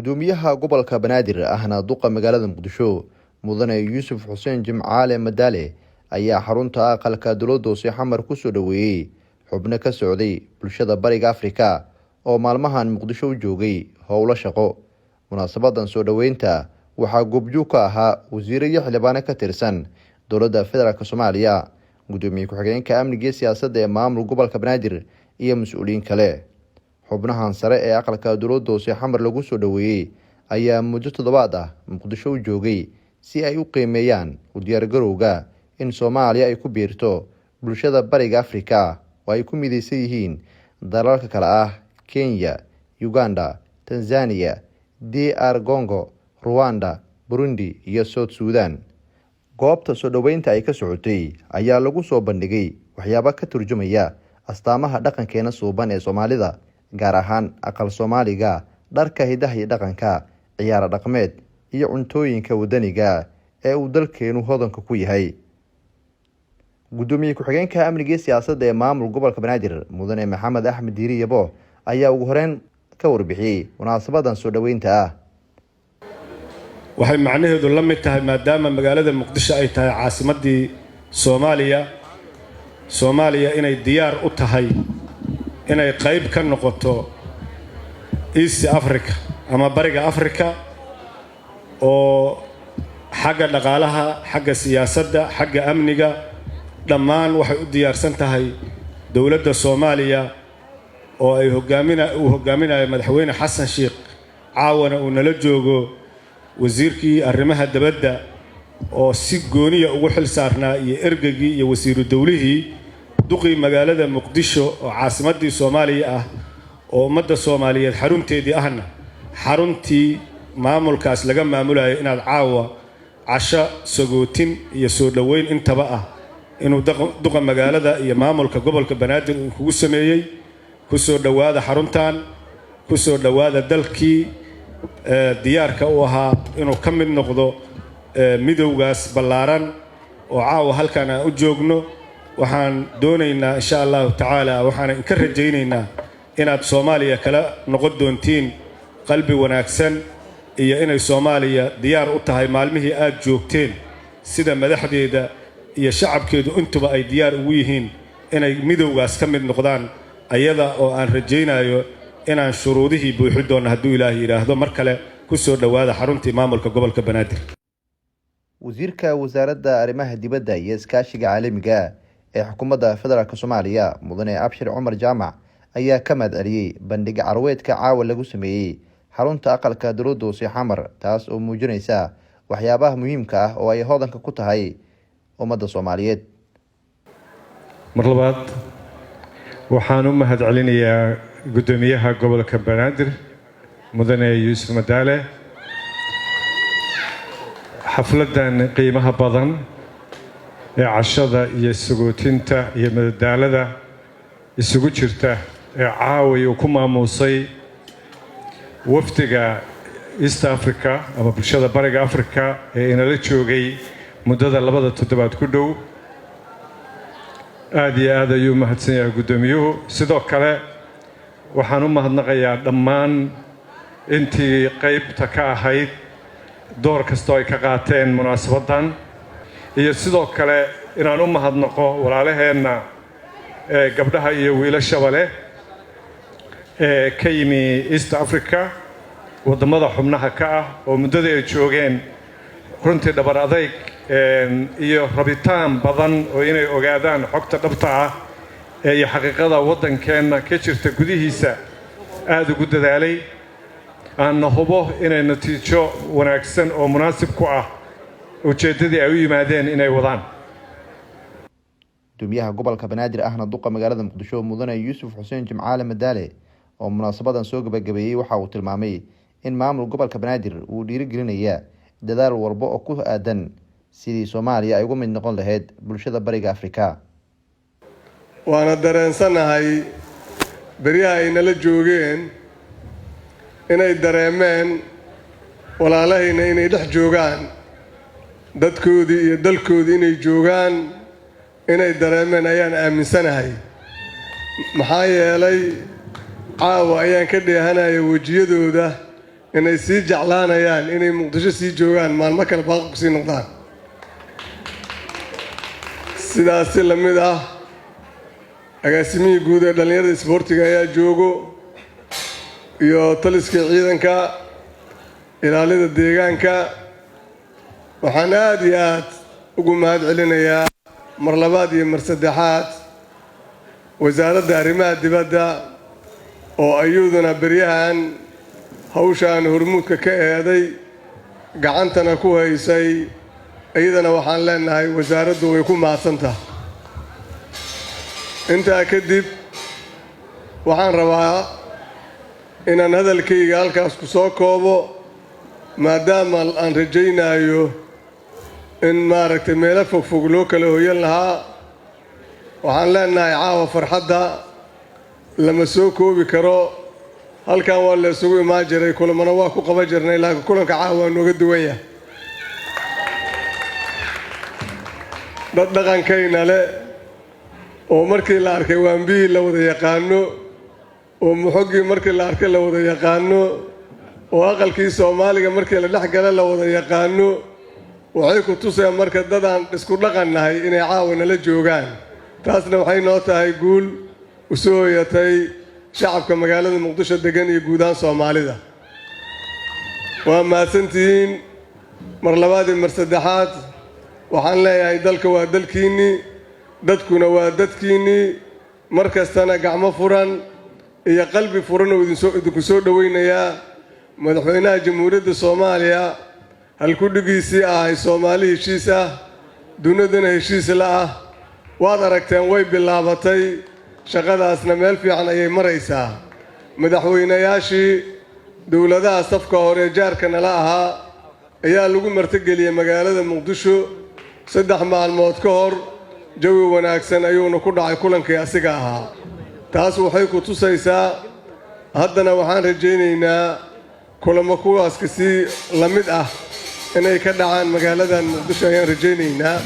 gudoomiyaha gobolka Banaadir ahna duqa magaalada Muqdisho mudane Yuusuf Xuseen Jimcaale Madaale ayaa xarunta aqalka dowladda hoose xamar ku soo dhaweeyay xubno ka socday bulshada bariga Afrika oo maalmahan Muqdisho u joogay howlo shaqo. Munaasabadan soo dhaweynta waxaa goobjoog ka ahaa wasiirro iyo xildhibaano ka tirsan dowladda federaalka Soomaaliya, gudoomiye ku-xigeenka amniga iyo siyaasadda ee maamulka gobolka Banaadir iyo mas'uuliyiin kale. xubnahan sare ee aqalka dowladda hoose xamar lagu soo dhaweeyay ayaa muddo toddobaad ah Muqdisho u joogay si ay u qiimeeyaan u diyaargarowga in Soomaaliya ay ku biirto bulshada bariga Afrika oo ay ku midaysan yihiin dalalka kale ah Kenya, Uganda, Tanzania, DR Congo, Rwanda, Burundi iyo South Sudan. goobta soo dhaweynta ay ka socotay ayaa lagu soo bandhigay waxyaabo ka turjumaya astaamaha dhaqankeena suuban ee Soomaalida, gaar ahaan aqal Soomaaliga, dharka hidaha iyo dhaqanka, ciyaar dhaqameed iyo cuntooyinka wadaniga ee uu dalkeenu hodanka ku yahay. gudoomiye ku-xigeenka amniga iyo siyaasadda ee maamulka gobolka Banaadir mudane Maxamed Axmed Diiri Yabo ayaa ugu horeen ka warbixiyay munaasabadan soo dhaweynta ah. waxay macnaheedu la mid tahay maadaama magaalada Muqdisho ay tahay caasimadii Soomaaliya inay diyaar u tahay inay qayb ka noqoto East Africa ama bariga Afrika oo xagga dhaqaalaha, xagga siyaasadda, xagga amniga dhammaan waxay u diyaarsan tahay dowladda Soomaaliya oo ay hogaaminayo madaxweyne Xasan Sheikh caawana uu nala joogo wasiirkii arrimaha dibadda oo si gooniya ugu xil saarnaa iyo ergagii iyo wasiiru dawlihii duqii magaalada Muqdisho oo caasimadii Soomaaliya ah oo ummadda Soomaaliyeed xarunteedii ahna xaruntii maamulkaas laga maamulayo inaad caawa casho sagootin iyo soo dhaweyn intaba ah inuu duqa magaalada iyo maamulka gobolka Banaadir uu kugu sameeyay ku soo dhawaada xaruntan, ku soo dhawaada dalkii diyaarka u ahaa inuu ka mid noqdo midowgaas ballaaran oo caawa halkan aan u joogno. waxaan doonaynaa insha Allah tacaala waxaan ka rajaynaynaa inaad Soomaaliya kala noqon doontiin qalbi wanaagsan iyo inay Soomaaliya diyaar u tahay maalmihii aad joogteen sida madaxdeeda iyo shacabkeedu intuba ay diyaar ugu yihiin inay midowgaas ka mid noqdaan, ayada oo aan rajaynayo inaan shuruudihii buuxi doono hadduu Ilaahay yiraahdo. mar kale ku soo dhawaada xaruntii maamulka gobolka Banaadir. wasiirka wasaaradda arrimaha dibadda iyo iskaashiga caalamiga ee xukuumadda federaalka Soomaaliya mudane Abshir Cumar Jaamac ayaa ka mahadceliyay bandhig carweedka caawa lagu sameeyay xarunta aqalka dowladda hoose xamar, taas oo muujinaysa waxyaabaha muhiimka ah oo ay hodanka ku tahay ummadda Soomaaliyeed. mar labaad waxaan u mahadcelinayaa gudoomiyaha gobolka Banaadir mudane Yuusuf Madaale xafladan qiimaha badan ee cashada iyo sagootinta iyo madadaalada isugu jirta ee caawi uu ku maamuusay wafdiga East Africa ama bulshada bariga Afrika ee inala joogay muddada 2 toddobaad ku dhow. aad iyo aad ayuu mahadsan yahay gudoomiyuhu. sidoo kale waxaan u mahadnaqayaa dhammaan intii qaybta ka ahayd door kasta oo ay ka qaateen munaasabadan, iyo sidoo kale inaan u mahadnaqo walaalaheenna gabdhaha iyo wiilashaba leh ee ka yimi East Africa wadamada xubnaha ka ah oo muddada ay joogeen runtii dhabar adayg iyo rabitaan badan oo inay ogaadaan xogta dhabta ah iyo xaqiiqada waddankeena ka jirta gudihiisa aad ugu dadaalay. aan hubo inay natiijo wanaagsan oo munaasib ku ah ujeedadii ay u yimaadeen inay wadaan. gudoomiyaha gobolka Banaadir ahna duqa magaalada Muqdisho mudane Yuusuf Xuseen Jimcaale Madaale oo munaasabadan soo gabagabeeyay waxa uu tilmaamay in maamulka gobolka Banaadir uu dhiirigelinayo dadaal walba oo ku aadan sidii Soomaaliya ay uga mid noqon lahayd bulshada bariga Afrika. waana dareensanahay bariyaha ay nala joogeen inay dareemeen walaalahayna inay dhex joogaan, dadkoodii iyo dalkoodii inay joogaan inay dareemeen ayaan aaminsanahay. maxaa yeelay caawa ayaan ka dheehanaya wejiyadooda inay sii jeclaanayaan inay muqdisho sii joogaan maalmo kale baaqo kusii noqdaan sidaasi la mid ah agaasimihii guud ee dhallinyarada isboortiga ayaa joogo iyo taliska ciidanka ilaalada deegaanka waxaan aad iyo aad ugu mahad celinayaa mar labaad iyo mar saddexaad wasaaradda arrimaha dibadda oo ayaduna beryahan hawshaan hormuudka ka eeday gacantana ku haysay iyadana waxaan leenahay wasaaraddu way ku mahadsantahay intaa kadib waxaan rabaa inaan hadalkayga halkaas ku soo koobo maadaama aan rajaynayo in maaragtay meelo fogfog loo kala hoyan lahaa waxaan leenahay caawa farxadda lama soo koobi karo halkan waa la isugu imaan jiray kulamana waa ku qaban jirnay laakiin kulanka caawa waa nooga duwan yahay dad dhaqankayna leh oo markii la arkay waanbihii la wada yaqaano oo muxoggii markii la arkay la wada yaqaano oo aqalkii soomaaliga markii la dhex gala la wada yaqaano waxay ku tuseen marka dadaan isku dhaqannahay inay caawa nala joogaan taasna waxay noo tahay guul u soo hoyatay shacabka magaalada muqdisho degan iyo guud ahaan soomaalida waa mahadsantihiin mar labaad iyo mar saddexaad waxaan leeyahay dalka waa dalkiinnii dadkuna waa dadkiinnii mar kastana gacmo furan iyo qalbi furan oo idinku soo dhowaynayaa madaxweynaha jamhuuriyadda soomaaliya halkudhigiisii ahay soomaali heshiis ah dunidana heshiis la ah waad aragteen way bilaabatay shaqadaasna meel fiican ayay maraysaa madaxweynayaashii dowladaha safka hore jaarka nala ahaa ayaa lagu martigeliyey magaalada muqdisho 3 maalmood ka hor jawi wanaagsan ayuuna ku dhacay kulankii asiga ahaa taas waxay ku tusaysaa haddana waxaan rajaynaynaa kulamo kuwaas kasii la mid ah inay ka dhacaan magaaladan muqdisho ayaan rajaynaynaa